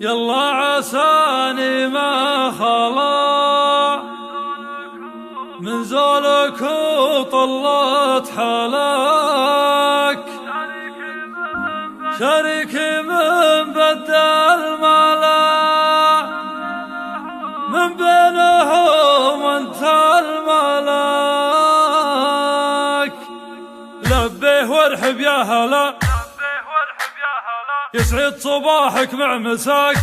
يلا عساني ما خلا من زولك وطلت حالك، شريكي من بدل مالا من بينهم وانت الملك. لبيه وارحب يا هلا يسعد صباحك مع مساك،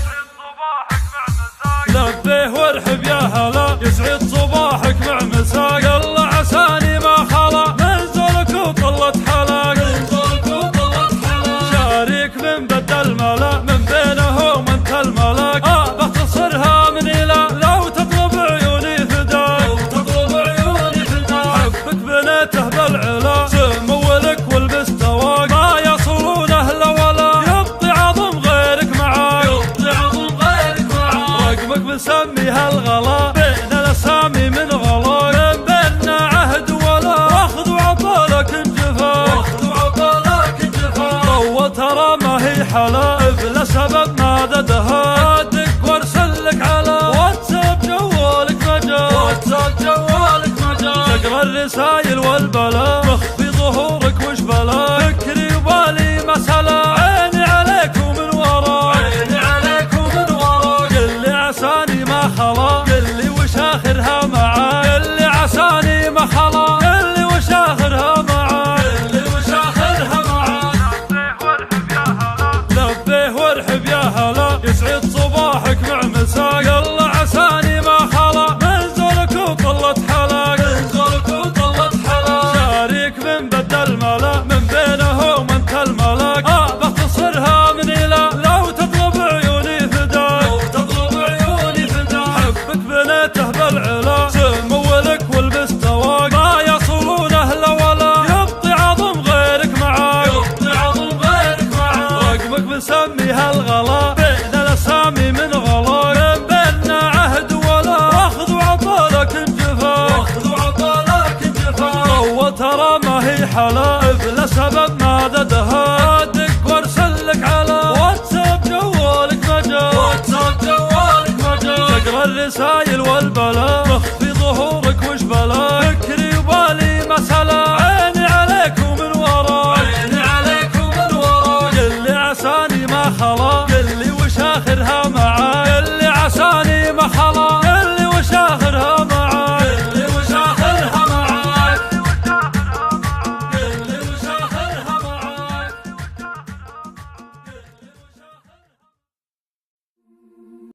لبيه وارحب يا هلا يسعد صباحك مع مساك. يلا عساني ما خلا من زولك وطلت حلق، شاريك من بدل ملا من بينهم وانت الملك. بختصرها من إلى لو تطلب عيوني فداك، حبك بنيته بالعلا سمولك والبس تواك. ما يصلون اهله ولا يبطي عظم غيرك معاك، رقمك بسميها الغلا بين الاسامي من غلاك. من بيننا عهد ولا واخذ وعطالك انجفاك، طول ترى ما هي حلا بلا سبب ناددها. ادق وارسلك على واتساب جوالك مجال، تقرا الرسايل والبلا مخفي ظهورك وش بلا. فكري وبالي مسألة عيني عليك ومن وراك، قل لي عساني ما خلا قل لي وش اخرها معاك. قل لي عساني ما خلا قل لي وش اخرها معاك، لبيه وارحب يا هلا يسعد صباحك مع مساك. يلا عساني ما خلا من زولك وطلت حلق، شاريك من بدل ملا من بينهم وانت الملك. بختصرها من إلى لو تطلب عيوني فداك، حبك بنيته بالعلا سمولك والبس تواك. ما يصلون اهله ولا يبطي عظم غيرك معاك، رقمك بسميها الغلا بين الاسامي من غلاك. من بيننا عهد ولا واخذ وعطالك انجفاك، طول ترى ما هي حلا بلا سبب ناددها. ادق وارسلك على واتساب جوالك مجال، تقرا الرسايل والبلا مخفي ظهورك وش بلا. فكري وبالي مسألة عيني عليك ومن وراك، قل لي عساني ما خلا قل لي وش اخرها